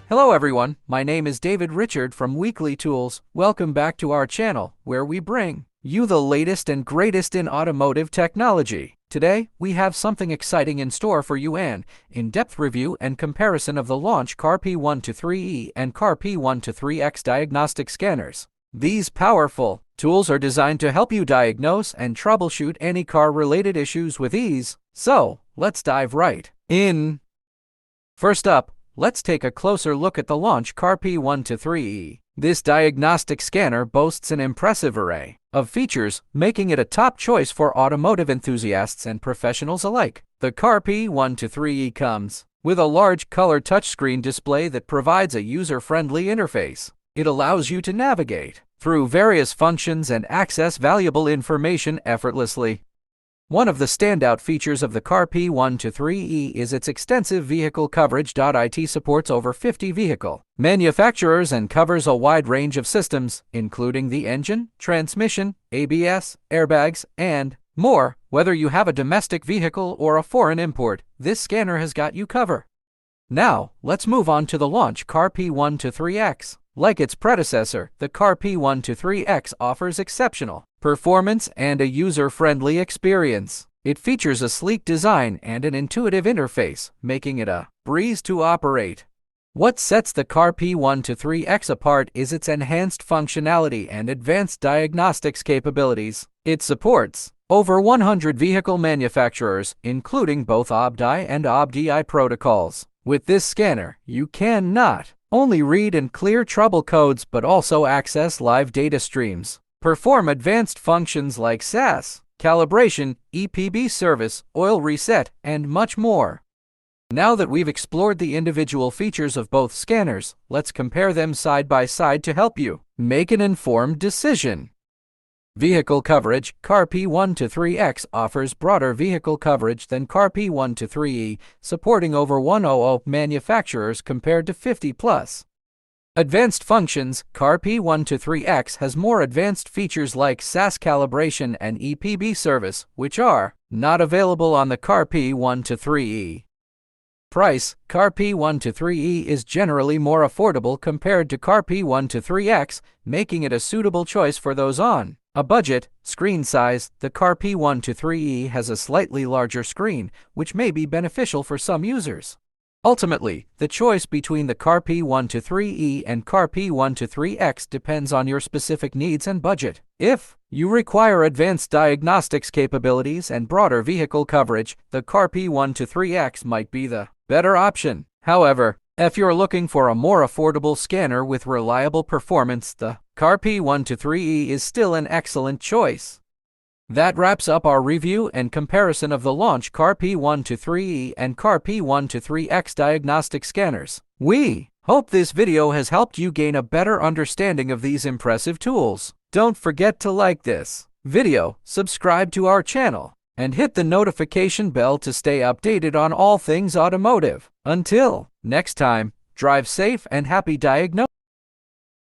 Hello everyone, my name is David Richard from Weekly Tools. Welcome back to our channel, where we bring you the latest and greatest in automotive technology. Today, we have something exciting in store for you: an in-depth review and comparison of the Launch CRP123E and CRP123X diagnostic scanners. These powerful tools are designed to help you diagnose and troubleshoot any car-related issues with ease. So, let's dive right in. First up, let's take a closer look at the Launch CRP123E. This diagnostic scanner boasts an impressive array of features, making it a top choice for automotive enthusiasts and professionals alike. The CRP123E comes with a large color touchscreen display that provides a user-friendly interface. It allows you to navigate through various functions and access valuable information effortlessly. One of the standout features of the CRP123E is its extensive vehicle coverage. It supports over 50 vehicle manufacturers and covers a wide range of systems, including the engine, transmission, ABS, airbags, and more. Whether you have a domestic vehicle or a foreign import, this scanner has got you covered. Now, let's move on to the Launch CRP123X. Like its predecessor, the CRP123X offers exceptional performance and a user-friendly experience. It features a sleek design and an intuitive interface, making it a breeze to operate. What sets the CRP123X apart is its enhanced functionality and advanced diagnostics capabilities. It supports over 100 vehicle manufacturers, including both OBDI and OBDI protocols. With this scanner, you can not only read and clear trouble codes but also access live data streams, perform advanced functions like SAS, calibration, EPB service, oil reset, and much more. Now that we've explored the individual features of both scanners, let's compare them side by side to help you make an informed decision. Vehicle coverage. CRP123X offers broader vehicle coverage than CRP123E, supporting over 100 manufacturers compared to 50 plus. Advanced functions. CRP123X has more advanced features like SAS calibration and EPB service, which are not available on the CRP123E. Price. CRP123E is generally more affordable compared to CRP123X, making it a suitable choice for those on a budget. Screen size. The CRP123E has a slightly larger screen, which may be beneficial for some users. Ultimately, the choice between the CRP123E and CRP123X depends on your specific needs and budget. If you require advanced diagnostics capabilities and broader vehicle coverage, the CRP123X might be the better option. However, if you're looking for a more affordable scanner with reliable performance, the CRP123E is still an excellent choice. That wraps up our review and comparison of the Launch CRP123E and CRP123X diagnostic scanners. We hope this video has helped you gain a better understanding of these impressive tools. Don't forget to like this video, subscribe to our channel, and hit the notification bell to stay updated on all things automotive. Until next time, drive safe and happy diagnosis.